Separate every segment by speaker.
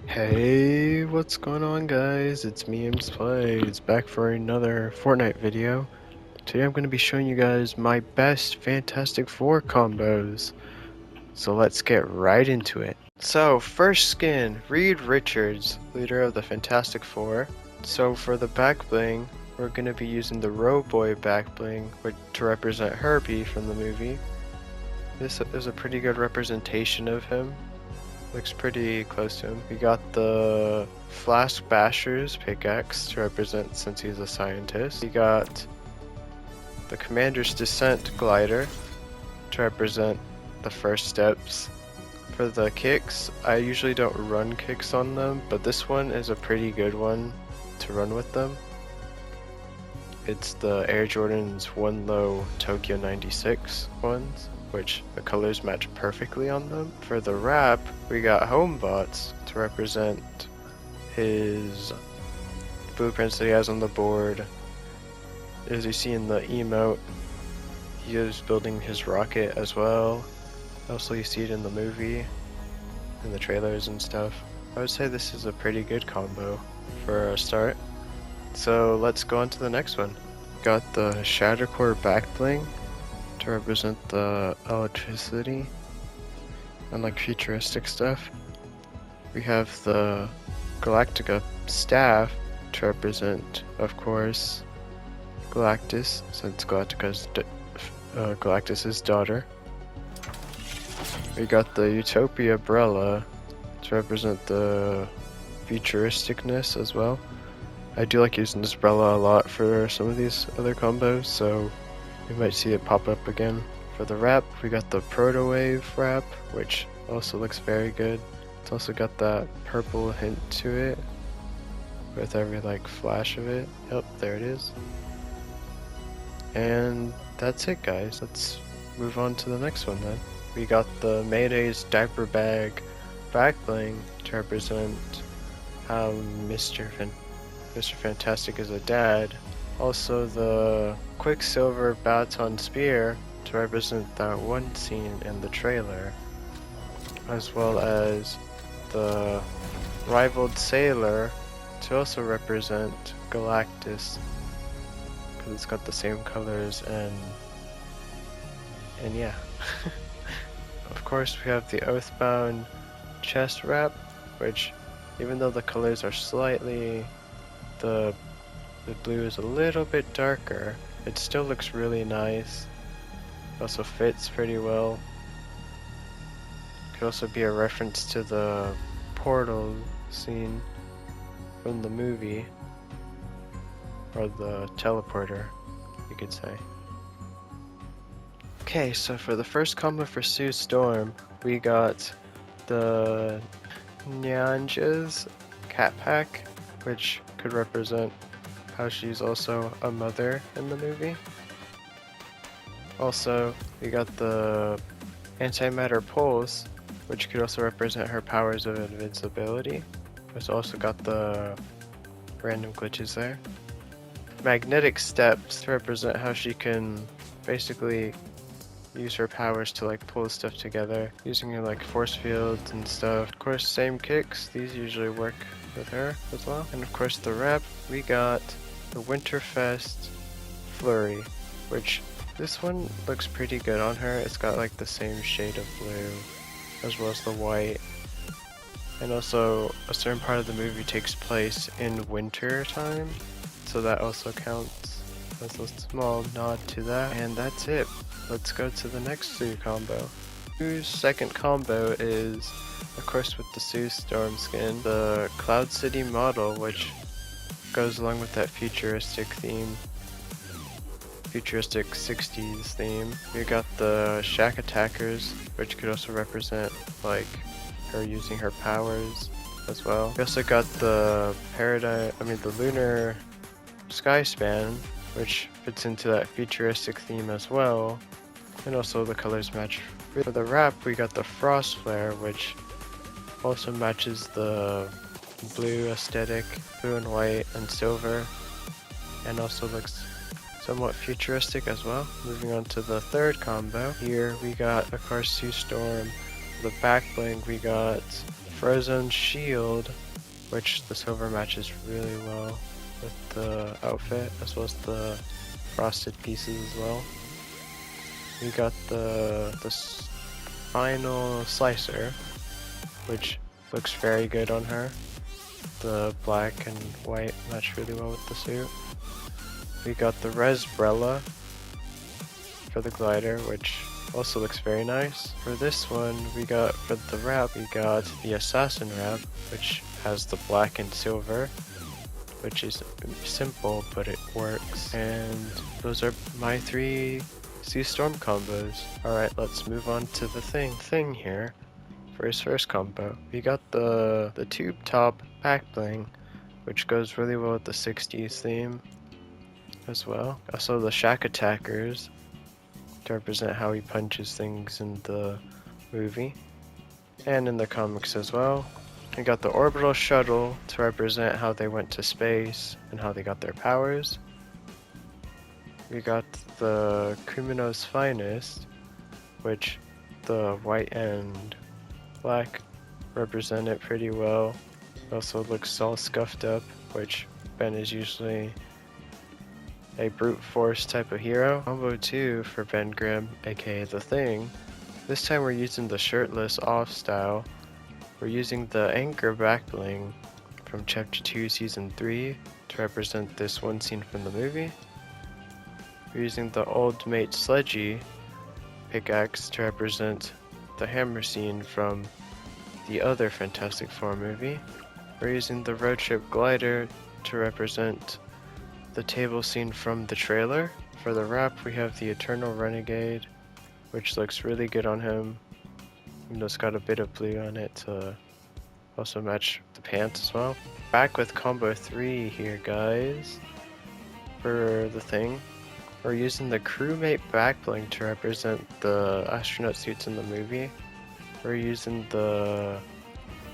Speaker 1: Hey, what's going on guys? It's me, Ames Plays, back for another Fortnite video. Today I'm going to be showing you guys my best Fantastic Four combos. So let's get right into it. So, first skin, Reed Richards, leader of the Fantastic Four. So for the back bling, we're going to be using the Roboy back bling to represent Herbie from the movie. This is a pretty good representation of him. Looks pretty close to him. We got the Flask Basher's pickaxe to represent since he's a scientist. We got the Commander's Descent glider to represent the first steps. For the kicks, I usually don't run kicks on them, but this one is a pretty good one to run with them. It's the Air Jordan's One Low Tokyo 96 ones, which the colors match perfectly on them. For the wrap, we got Homebots to represent his blueprints that he has on the board. As you see in the emote, he is building his rocket as well. Also, you see it in the movie, in the trailers and stuff. I would say this is a pretty good combo for a start. So let's go on to the next one. Got the Shattercore back bling to represent the electricity and like futuristic stuff. We have the Galactica staff to represent, of course, Galactus, since Galactus's daughter. We got the Utopia umbrella to represent the futuristicness as well. I do like using this umbrella a lot for some of these other combos, so you might see it pop up again. For the wrap, we got the Protowave wrap, which also looks very good. It's also got that purple hint to it, with every like flash of it. Yep, there it is. And that's it guys, let's move on to the next one then. We got the Mayday's diaper bag back bling to represent how Mr. Fantastic is a dad. Also the Quicksilver Baton Spear to represent that one scene in the trailer, as well as the Rivaled Sailor to also represent Galactus, because it's got the same colors and yeah. Of course we have the Oathbound chest wrap, which even though the colors are slightly, the blue is a little bit darker, it still looks really nice. It also fits pretty well. Could also be a reference to the portal scene from the movie, or the teleporter, you could say. Okay, so for the first combo for Sue Storm, we got the Nyanja's cat pack, which could represent how she's also a mother in the movie. Also, we got the Antimatter Pulse, which could also represent her powers of invincibility. It's also got the random glitches there. Magnetic Steps to represent how she can basically use her powers to like pull stuff together using her like force fields and stuff. Of course, same kicks, these usually work with her as well. And of course the wrap, we got the Winterfest Flurry, which this one looks pretty good on her. It's got like the same shade of blue as well as the white, and also a certain part of the movie takes place in winter time, so that also counts as a small nod to that. And that's it. Let's go to the next Sue combo. Sue's second combo is, of course, with the Sue Storm skin, the Cloud City model, which goes along with that futuristic theme, futuristic 60s theme. We got the Shack Attackers, which could also represent like her using her powers as well. We also got the the Lunar Sky Span, which fits into that futuristic theme as well, and also the colors match. For the wrap, we got the Frost Flare, which also matches the blue aesthetic, blue and white and silver, and also looks somewhat futuristic as well. Moving on to the third combo, here we got, of course, Sue Storm. The back bling, we got Frozen Shield, which the silver matches really well with the outfit, as well as the frosted pieces as well. We got the final Slicer, which looks very good on her. The black and white match really well with the suit. We got the Resbrella for the glider, which also looks very nice. For this one, we got, for the wrap, we got the Assassin wrap, which has the black and silver, which is simple, but it works. And those are my 3 Sea Storm combos. Alright, let's move on to the thing here. For his first combo, we got the tube top back bling, which goes really well with the 60s theme as well. Also the Shack Attackers to represent how he punches things in the movie and in the comics as well. We got the Orbital Shuttle to represent how they went to space and how they got their powers. We got the Kumino's Finest, which the white and black represent it pretty well. It also looks all scuffed up, which Ben is usually a brute force type of hero. Combo 2 for Ben Grimm, aka The Thing. This time we're using the shirtless off style. We're using the Anchor back bling from Chapter 2 Season 3 to represent this one scene from the movie. We're using the Old Mate Sledgy pickaxe to represent the hammer scene from the other Fantastic Four movie. We're using the Road Trip Glider to represent the table scene from the trailer. For the wrap, we have the Eternal Renegade, which looks really good on him. And it's got a bit of blue on it to also match the pants as well. Back with combo 3 here, guys. For the thing, we're using the crewmate back bling to represent the astronaut suits in the movie. We're using the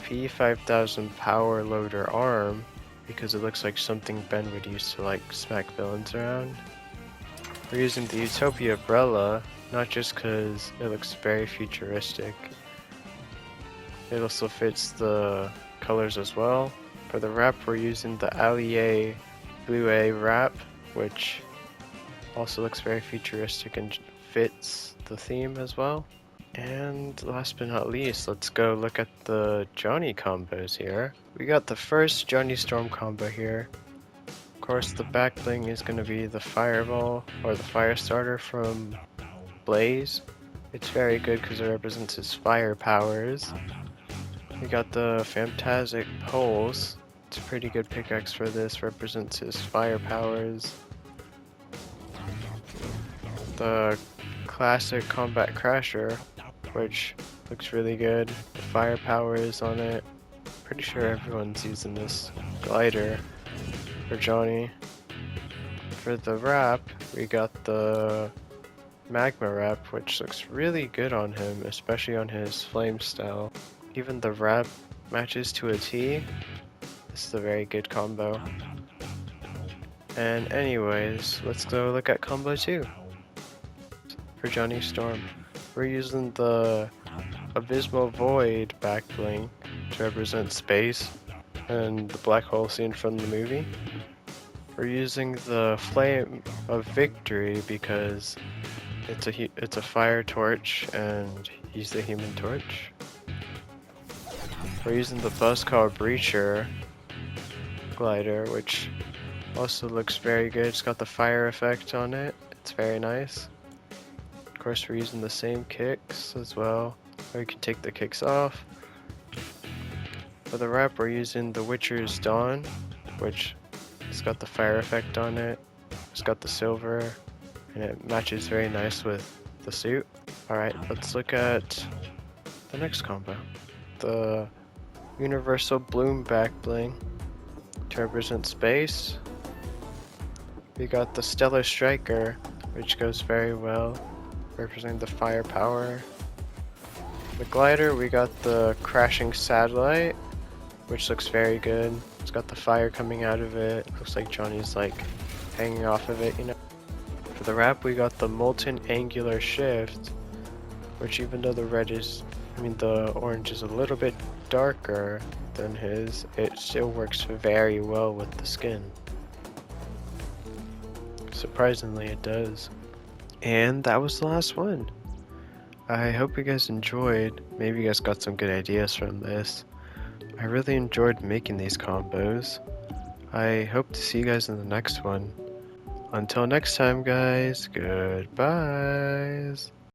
Speaker 1: P5000 power loader arm because it looks like something Ben would use to like smack villains around. We're using the Utopia Umbrella, not just because it looks very futuristic, it also fits the colors as well. For the wrap, we're using the Allier Blue A wrap, which also looks very futuristic and fits the theme as well. And last but not least, let's go look at the Johnny combos here. We got the first Johnny Storm combo here. Of course, the back bling is going to be the Fireball, or the Fire Starter from Blaze. It's very good because it represents his fire powers. We got the Fantastic Pulse. It's a pretty good pickaxe for this, represents his fire powers. The Classic Combat Crasher, which looks really good. The fire powers on it. Pretty sure everyone's using this glider for Johnny. For the wrap, we got the Magma wrap, which looks really good on him, especially on his flame style. Even the wrap matches to a T. This is a very good combo. And anyways, let's go look at combo 2 for Johnny Storm. We're using the Abysmal Void back bling to represent space and the black hole scene from the movie. We're using the Flame of Victory because it's a fire torch and he's the Human Torch. We're using the Buzzsaw Breacher glider, which also looks very good. It's got the fire effect on it. It's very nice. Of course, we're using the same kicks as well, or you can take the kicks off. For the wrap, we're using the Witcher's Dawn, which it's got the fire effect on it. It's got the silver, and it matches very nice with the suit. Alright, let's look at the next combo. The Universal Bloom back bling to represent space. We got the Stellar Striker, which goes very well, representing the firepower. The glider, we got the Crashing Satellite, which looks very good. It's got the fire coming out of it. Looks like Johnny's like hanging off of it, you know. For the wrap, we got the Molten Angular Shift, which even though the orange is a little bit darker than his, it still works very well with the skin. Surprisingly, it does. And that was the last one. I hope you guys enjoyed. Maybe you guys got some good ideas from this. I really enjoyed making these combos. I hope to see you guys in the next one. Until next time, guys, goodbyes.